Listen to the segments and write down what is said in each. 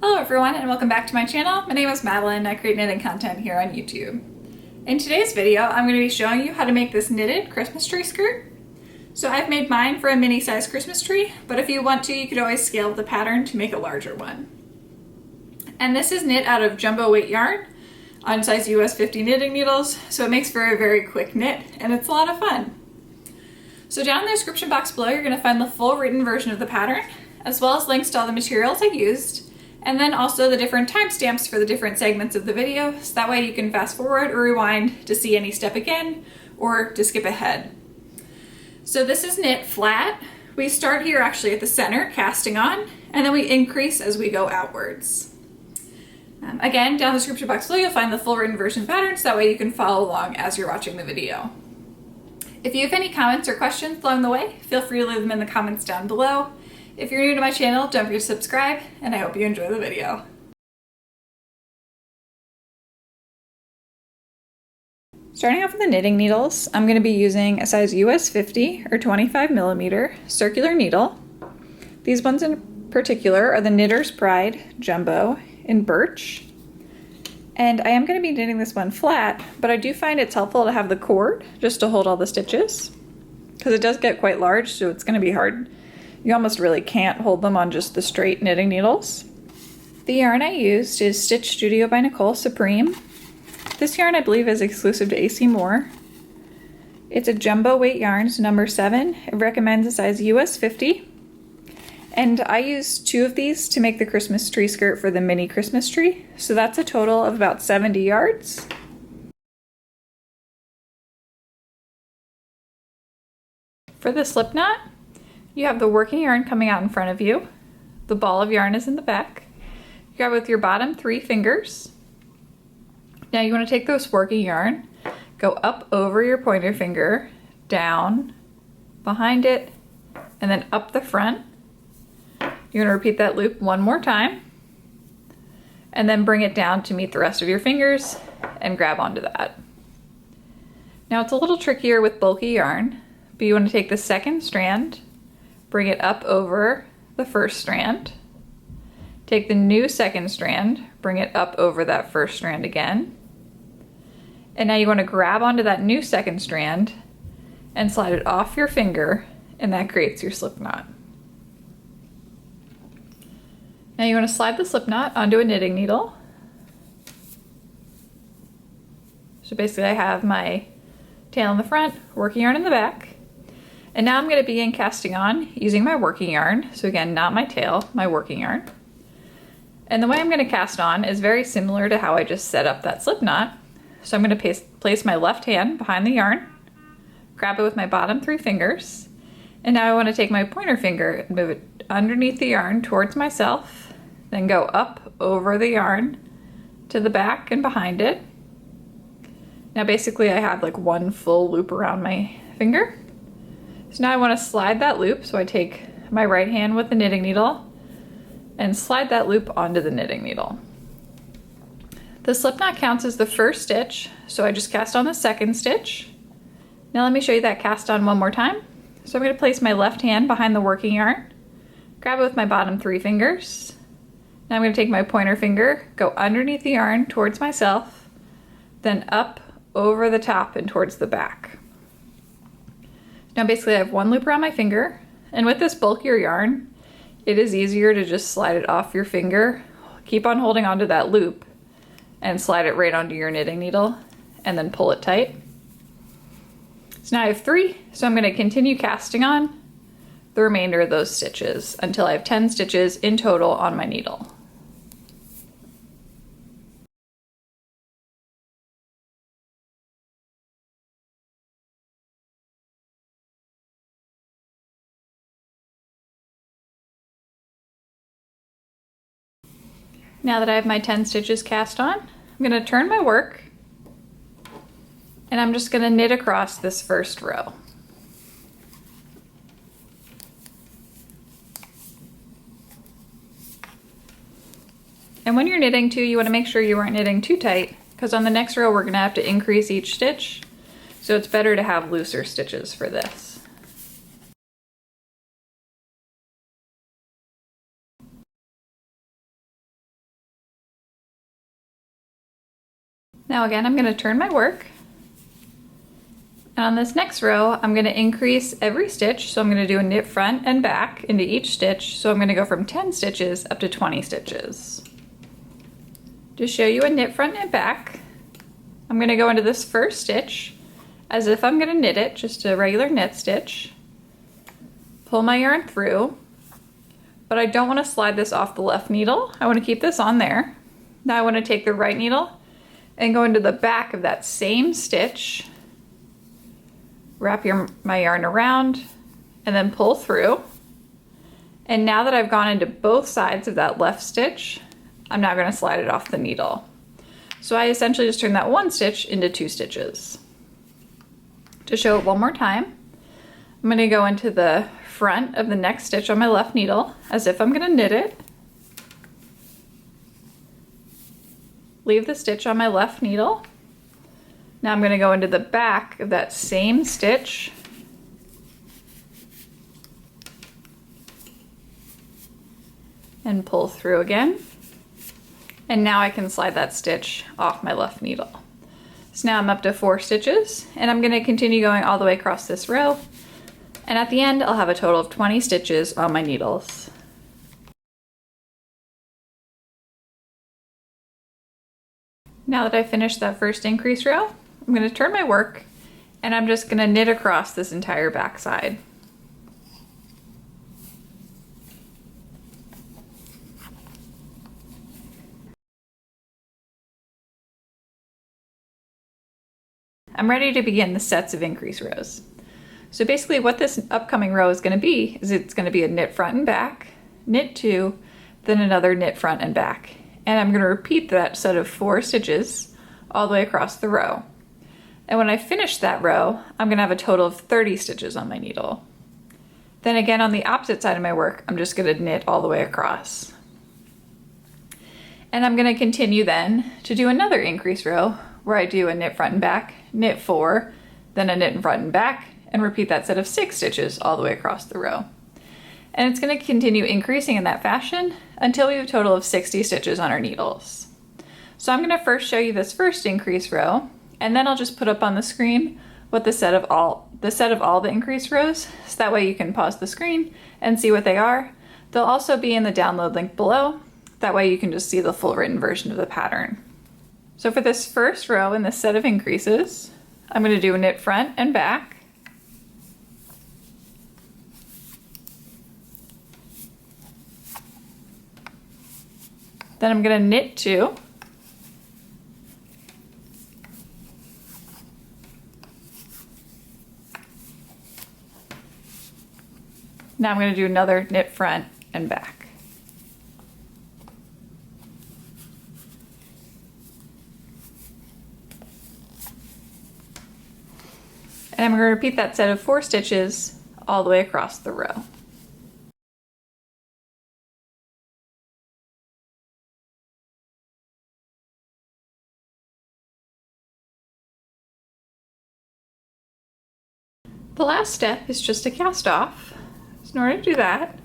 Hello everyone and welcome back to my channel. My name is Madeline. I create knitting content here on YouTube. In today's video, I'm going to be showing you how to make this knitted Christmas tree skirt. So I've made mine for a mini size Christmas tree, but if you want to, you could always scale the pattern to make a larger one. And this is knit out of jumbo weight yarn on size US 50 knitting needles, so it makes for a very quick knit and it's a lot of fun. So down in the description box below, you're going to find the full written version of the pattern, as well as links to all the materials I used, and then also the different timestamps for the different segments of the video, so that way you can fast forward or rewind to see any step again or to skip ahead. So this is knit flat. We start here actually at the center, casting on, and then we increase as we go outwards. Again, down in the description box below, you'll find the full written version pattern, so that way you can follow along as you're watching the video. If you have any comments or questions along the way, feel free to leave them in the comments down below. If you're new to my channel, don't forget to subscribe, and I hope you enjoy the video. Starting off with the knitting needles, I'm going to be using a size US 50 or 25mm circular needle. These ones in particular are the Knitter's Pride Jumbo in birch. And I am going to be knitting this one flat, but I do find it's helpful to have the cord just to hold all the stitches, because it does get quite large, so it's going to be hard. You almost really can't hold them on just the straight knitting needles. The yarn I used is Stitch Studio by Nicole Supreme. This yarn I believe is exclusive to AC Moore. It's a jumbo weight yarn, it's number 7. It recommends a size US 50. And I used 2 of these to make the Christmas tree skirt for the mini Christmas tree. So that's a total of about 70 yards. For the slip knot, you have the working yarn coming out in front of you. The ball of yarn is in the back. You grab with your bottom 3 fingers. Now you want to take this working yarn, go up over your pointer finger, down, behind it, and then up the front. You're going to repeat that loop one more time, and then bring it down to meet the rest of your fingers and grab onto that. Now it's a little trickier with bulky yarn, but you want to take the second strand, bring it up over the first strand, take the new second strand, bring it up over that first strand again, and now you want to grab onto that new second strand and slide it off your finger, and that creates your slip knot. Now you want to slide the slip knot onto a knitting needle. So basically I have my tail in the front, working yarn in the back. And now I'm going to begin casting on using my working yarn. So again, not my tail, my working yarn. And the way I'm going to cast on is very similar to how I just set up that slip knot. So I'm going to place my left hand behind the yarn, grab it with my bottom 3 fingers, and now I want to take my pointer finger and move it underneath the yarn towards myself, then go up over the yarn to the back and behind it. Now basically I have like one full loop around my finger. So now I want to slide that loop, so I take my right hand with the knitting needle and slide that loop onto the knitting needle. The slip knot counts as the first stitch, so I just cast on the second stitch. Now let me show you that cast on one more time. So I'm going to place my left hand behind the working yarn, grab it with my bottom 3 fingers. Now I'm going to take my pointer finger, go underneath the yarn towards myself, then up over the top and towards the back. Now basically I have one loop around my finger, and with this bulkier yarn, it is easier to just slide it off your finger, keep on holding onto that loop, and slide it right onto your knitting needle, and then pull it tight. So now I have 3, so I'm going to continue casting on the remainder of those stitches until I have 10 stitches in total on my needle. Now that I have my 10 stitches cast on, I'm going to turn my work and I'm just going to knit across this first row. And when you're knitting too, you want to make sure you aren't knitting too tight, because on the next row we're going to have to increase each stitch, so it's better to have looser stitches for this. Now again, I'm going to turn my work. And on this next row, I'm going to increase every stitch. So I'm going to do a knit front and back into each stitch. So I'm going to go from 10 stitches up to 20 stitches. To show you a knit front and back, I'm going to go into this first stitch as if I'm going to knit it, just a regular knit stitch. Pull my yarn through, but I don't want to slide this off the left needle. I want to keep this on there. Now I want to take the right needle and go into the back of that same stitch, wrap my yarn around, and then pull through. And now that I've gone into both sides of that left stitch, I'm now going to slide it off the needle. So I essentially just turn that one stitch into 2 stitches. To show it one more time, I'm going to go into the front of the next stitch on my left needle as if I'm going to knit it. Leave the stitch on my left needle. Now I'm going to go into the back of that same stitch and pull through again. And now I can slide that stitch off my left needle. So now I'm up to 4 stitches, and I'm going to continue going all the way across this row. And at the end, I'll have a total of 20 stitches on my needles. Now that I've finished that first increase row, I'm going to turn my work, and I'm just going to knit across this entire back side. I'm ready to begin the sets of increase rows. So basically what this upcoming row is going to be is it's going to be a knit front and back, knit 2, then another knit front and back. And I'm going to repeat that set of 4 stitches all the way across the row. And when I finish that row, I'm going to have a total of 30 stitches on my needle. Then again on the opposite side of my work, I'm just going to knit all the way across. And I'm going to continue then to do another increase row where I do a knit front and back, knit 4, then a knit in front and back, and repeat that set of 6 stitches all the way across the row. And it's going to continue increasing in that fashion until we have a total of 60 stitches on our needles. So I'm going to first show you this first increase row, and then I'll just put up on the screen what the set of all the increase rows, so that way you can pause the screen and see what they are. They'll also be in the download link below, that way you can just see the full written version of the pattern. So for this first row in this set of increases, I'm going to do a knit front and back, then I'm going to knit 2, now I'm going to do another knit front and back. And I'm going to repeat that set of 4 stitches all the way across the row. The last step is just to cast off. So in order to do that,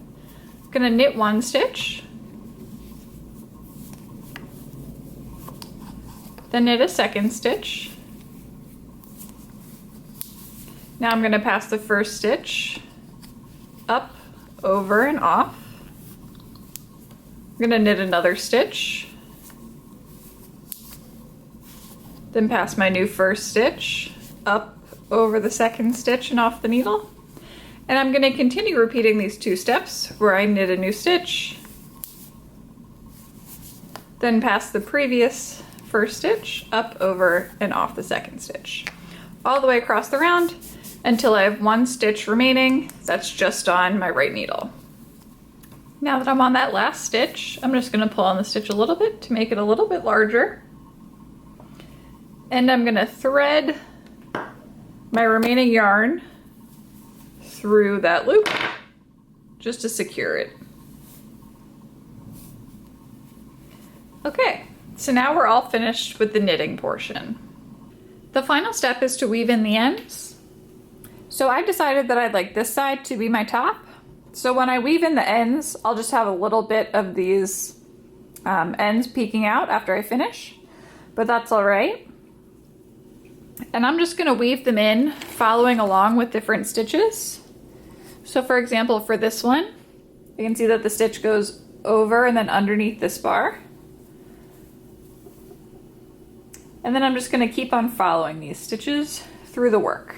I'm going to knit 1 stitch, then knit a 2nd stitch. Now I'm going to pass the first stitch up, over, and off. I'm going to knit another stitch, then pass my new first stitch up, over the 2nd stitch and off the needle. And I'm going to continue repeating these 2 steps where I knit a new stitch, then pass the previous first stitch up, over, and off the 2nd stitch, all the way across the round until I have 1 stitch remaining that's just on my right needle. Now that I'm on that last stitch, I'm just going to pull on the stitch a little bit to make it a little bit larger. And I'm going to thread my remaining yarn through that loop just to secure it. Okay, so now we're all finished with the knitting portion. The final step is to weave in the ends. So I decided that I'd like this side to be my top. So when I weave in the ends, I'll just have a little bit of these ends peeking out after I finish, but that's all right. And I'm just gonna weave them in, following along with different stitches. So for example, for this one, you can see that the stitch goes over and then underneath this bar. And then I'm just gonna keep on following these stitches through the work.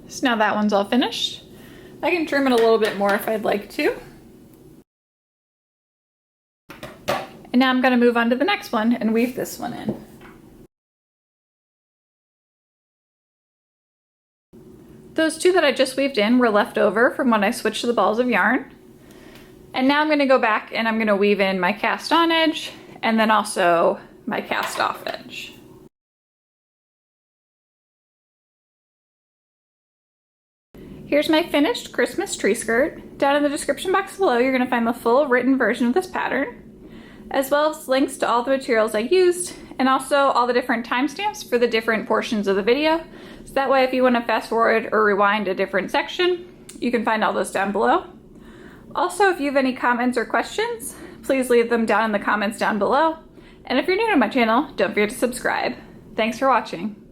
So now that one's all finished. I can trim it a little bit more if I'd like to. And now I'm going to move on to the next one and weave this one in. Those two that I just weaved in were left over from when I switched to the balls of yarn. And now I'm going to go back and I'm going to weave in my cast on edge and then also my cast off edge. Here's my finished Christmas tree skirt. Down in the description box below, you're going to find the full written version of this pattern, as well as links to all the materials I used, and also all the different timestamps for the different portions of the video. So that way, if you want to fast forward or rewind a different section, you can find all those down below. Also, if you have any comments or questions, please leave them down in the comments down below. And if you're new to my channel, don't forget to subscribe. Thanks for watching.